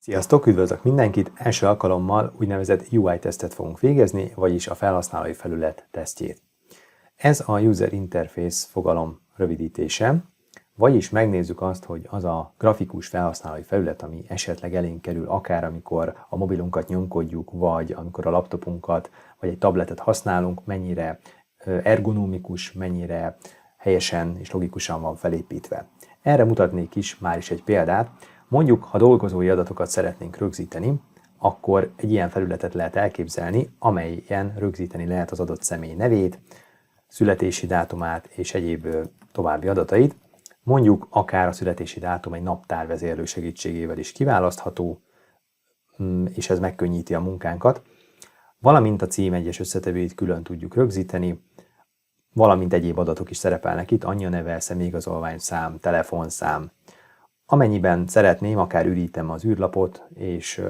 Sziasztok, üdvözlök mindenkit! Első alkalommal úgynevezett UI-tesztet fogunk végezni, vagyis a felhasználói felület tesztjét. Ez a User Interface fogalom rövidítése, vagyis megnézzük azt, hogy az a grafikus felhasználói felület, ami esetleg elénk kerül, akár amikor a mobilunkat nyomkodjuk, vagy amikor a laptopunkat, vagy egy tabletet használunk, mennyire ergonomikus, mennyire helyesen és logikusan van felépítve. Erre mutatnék is már is egy példát. Mondjuk, ha dolgozói adatokat szeretnénk rögzíteni, akkor egy ilyen felületet lehet elképzelni, amelyen rögzíteni lehet az adott személy nevét, születési dátumát és egyéb további adatait. Mondjuk akár a születési dátum egy naptárvezérlő segítségével is kiválasztható, és ez megkönnyíti a munkánkat, valamint a cím egyes összetevőit külön tudjuk rögzíteni, valamint egyéb adatok is szerepelnek itt, anyjaneve, személyigazolványszám, telefonszám. Amennyiben szeretném, akár ürítem az űrlapot, és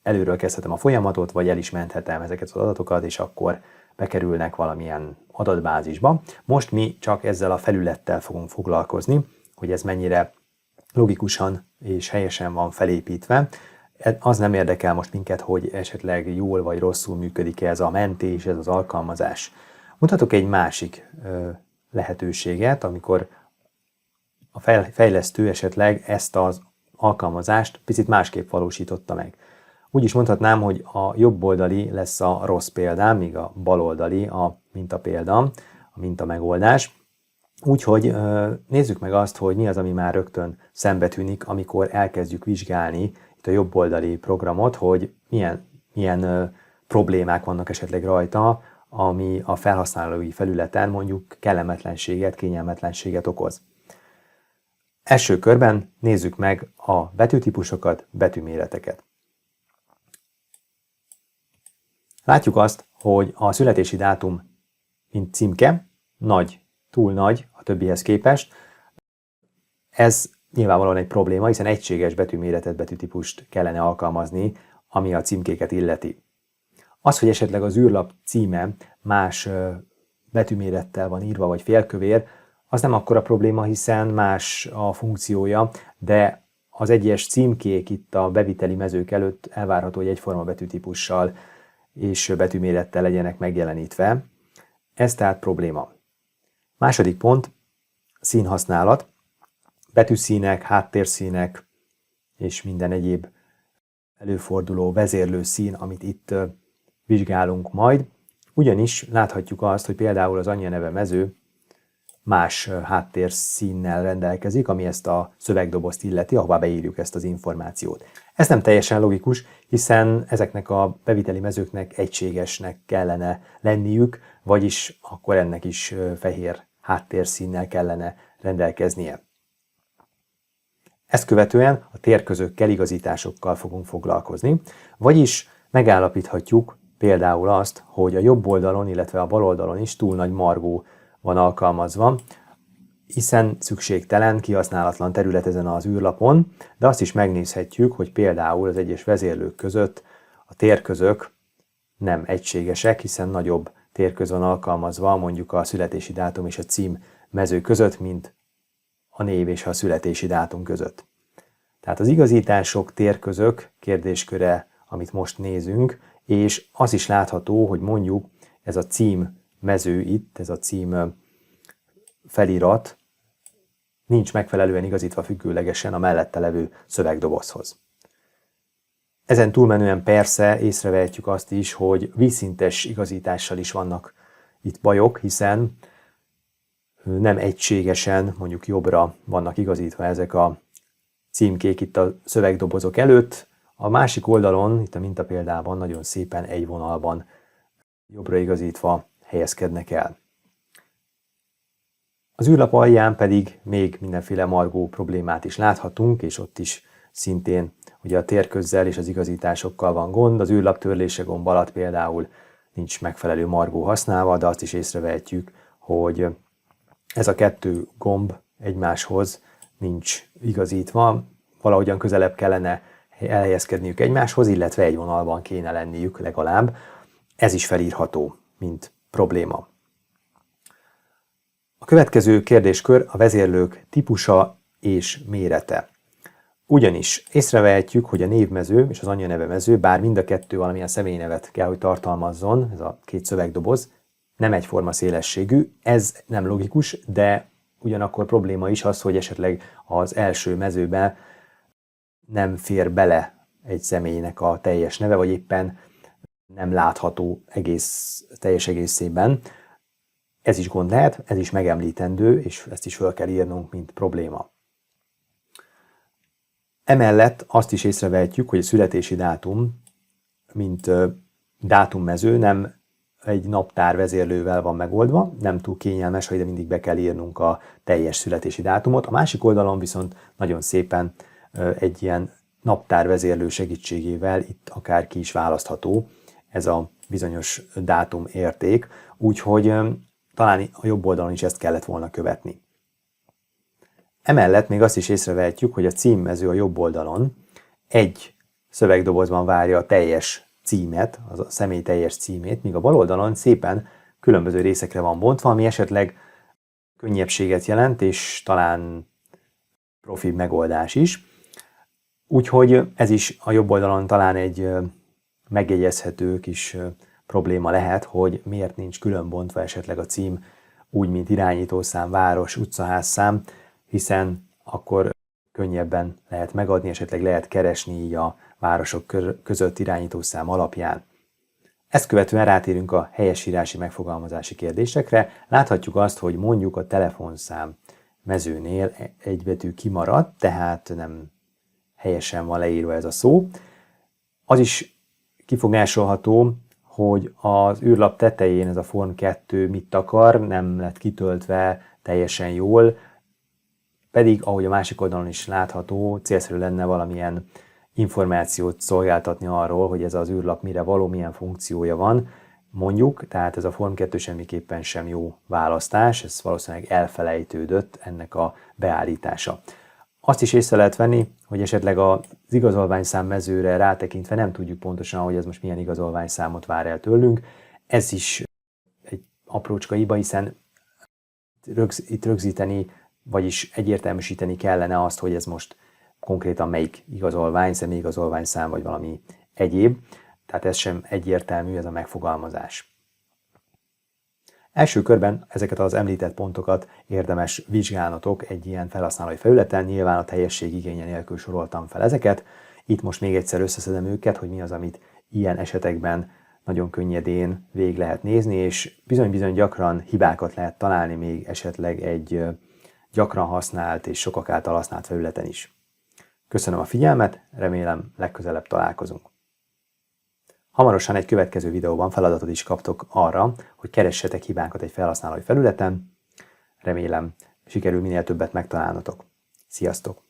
előről kezdhetem a folyamatot, vagy el is menthetem ezeket az adatokat, és akkor bekerülnek valamilyen adatbázisba. Most mi csak ezzel a felülettel fogunk foglalkozni, hogy ez mennyire logikusan és helyesen van felépítve. Az nem érdekel most minket, hogy esetleg jól vagy rosszul működik ez a mentés, ez az alkalmazás. Mutatok egy másik lehetőséget, amikor a fejlesztő esetleg ezt az alkalmazást picit másképp valósította meg. Úgy is mondhatnám, hogy a jobb oldali lesz a rossz példám, míg a bal oldali a mintapélda, a mintamegoldás. Úgyhogy nézzük meg azt, hogy mi az, ami már rögtön szembetűnik, amikor elkezdjük vizsgálni itt a jobb oldali programot, hogy milyen problémák vannak esetleg rajta, ami a felhasználói felületen mondjuk kellemetlenséget, kényelmetlenséget okoz. Első körben nézzük meg a betűtípusokat, betűméreteket. Látjuk azt, hogy a születési dátum, mint címke, nagy, túl nagy a többihez képest. Ez nyilvánvalóan egy probléma, hiszen egységes betűméretet, betűtípust kellene alkalmazni, ami a címkéket illeti. Az, hogy esetleg az űrlap címe más betűmérettel van írva, vagy félkövér, az nem akkora probléma, hiszen más a funkciója, de az egyes címkék itt a beviteli mezők előtt elvárható, hogy egyforma betűtípussal és betűmérettel legyenek megjelenítve. Ez tehát probléma. Második pont, színhasználat. Betűszínek, háttérszínek és minden egyéb előforduló vezérlő szín, amit itt vizsgálunk majd. Ugyanis láthatjuk azt, hogy például az anyjaneve mező más háttérszínnel rendelkezik, ami ezt a szövegdobozt illeti, ahová beírjuk ezt az információt. Ez nem teljesen logikus, hiszen ezeknek a beviteli mezőknek egységesnek kellene lenniük, vagyis akkor ennek is fehér háttérszínnel kellene rendelkeznie. Ezt követően a térközökkel, igazításokkal fogunk foglalkozni, vagyis megállapíthatjuk például azt, hogy a jobb oldalon, illetve a bal oldalon is túl nagy margó van alkalmazva, hiszen szükségtelen, kihasználatlan terület ezen az űrlapon, de azt is megnézhetjük, hogy például az egyes vezérlők között a térközök nem egységesek, hiszen nagyobb térköz van alkalmazva mondjuk a születési dátum és a cím mező között, mint a név és a születési dátum között. Tehát az igazítások, térközök kérdésköre, amit most nézünk, és az is látható, hogy mondjuk ez a cím mező itt, ez a cím felirat nincs megfelelően igazítva függőlegesen a mellette levő szövegdobozhoz. Ezen túlmenően persze észrevehetjük azt is, hogy vízszintes igazítással is vannak itt bajok, hiszen nem egységesen, mondjuk jobbra vannak igazítva ezek a címkék itt a szövegdobozok előtt. A másik oldalon, itt a mintapéldában nagyon szépen egy vonalban jobbra igazítva helyezkednek el. Az űrlap alján pedig még mindenféle margó problémát is láthatunk, és ott is szintén ugye a térközzel és az igazításokkal van gond. Az űrlap törlése gomb alatt például nincs megfelelő margó használva, de azt is észrevehetjük, hogy ez a kettő gomb egymáshoz nincs igazítva, valahogyan közelebb kellene elhelyezkedniük egymáshoz, illetve egy vonalban kéne lenniük legalább. Ez is felírható, mint probléma. A következő kérdéskör a vezérlők típusa és mérete. Ugyanis észrevehetjük, hogy a névmező és az anyjaneve mező, bár mind a kettő valamilyen személynevet kell, hogy tartalmazzon, ez a két szövegdoboz, nem egyforma szélességű, ez nem logikus, de ugyanakkor probléma is az, hogy esetleg az első mezőben nem fér bele egy személynek a teljes neve, vagy éppen nem látható teljes egészében. Ez is gond lehet, ez is megemlítendő, és ezt is fel kell írnunk, mint probléma. Emellett azt is észrevehetjük, hogy a születési dátum, mint dátummező nem egy naptár vezérlővel van megoldva, nem túl kényelmes, hogy ide mindig be kell írnunk a teljes születési dátumot. A másik oldalon viszont nagyon szépen egy ilyen naptár vezérlő segítségével itt akár ki is választható ez a bizonyos dátum érték, úgyhogy talán a jobb oldalon is ezt kellett volna követni. Emellett még azt is észrevehetjük, hogy a címmező a jobb oldalon egy szövegdobozban várja a teljes címet, az a személy teljes címét, míg a bal oldalon szépen különböző részekre van bontva, ami esetleg könnyebbséget jelent, és talán profibb megoldás is. Úgyhogy ez is a jobb oldalon talán egy megjegyezhető kis probléma lehet, hogy miért nincs külön bontva esetleg a cím úgy, mint irányítószám, város, utcaházszám, hiszen akkor könnyebben lehet megadni, esetleg lehet keresni így a városok között irányítószám alapján. Ezt követően rátérünk a helyesírási megfogalmazási kérdésekre. Láthatjuk azt, hogy mondjuk a telefonszám mezőnél egy betű kimaradt, tehát nem helyesen van leírva ez a szó. Az is kifogásolható, hogy az űrlap tetején ez a Form 2 mit akar, nem lett kitöltve teljesen jól, pedig, ahogy a másik oldalon is látható, célszerű lenne valamilyen információt szolgáltatni arról, hogy ez az űrlap mire való, milyen funkciója van, mondjuk, tehát ez a Form 2 semmiképpen sem jó választás, ez valószínűleg elfelejtődött ennek a beállítása. Azt is észre lehet venni, hogy esetleg az igazolványszám mezőre rátekintve nem tudjuk pontosan, hogy ez most milyen igazolványszámot vár el tőlünk. Ez is egy aprócska hiba, hiszen itt rögzíteni, vagyis egyértelműsíteni kellene azt, hogy ez most konkrétan melyik igazolvány, személyigazolványszám vagy valami egyéb. Tehát ez sem egyértelmű, ez a megfogalmazás. Első körben ezeket az említett pontokat érdemes vizsgálnotok egy ilyen felhasználói felületen, nyilván a teljesség igénye nélkül soroltam fel ezeket. Itt most még egyszer összeszedem őket, hogy mi az, amit ilyen esetekben nagyon könnyedén végig lehet nézni, és bizony-bizony gyakran hibákat lehet találni még esetleg egy gyakran használt és sokak által használt felületen is. Köszönöm a figyelmet, remélem legközelebb találkozunk. Hamarosan egy következő videóban feladatot is kaptok arra, hogy keressetek hibákat egy felhasználói felületen. Remélem sikerül minél többet megtalálnotok. Sziasztok!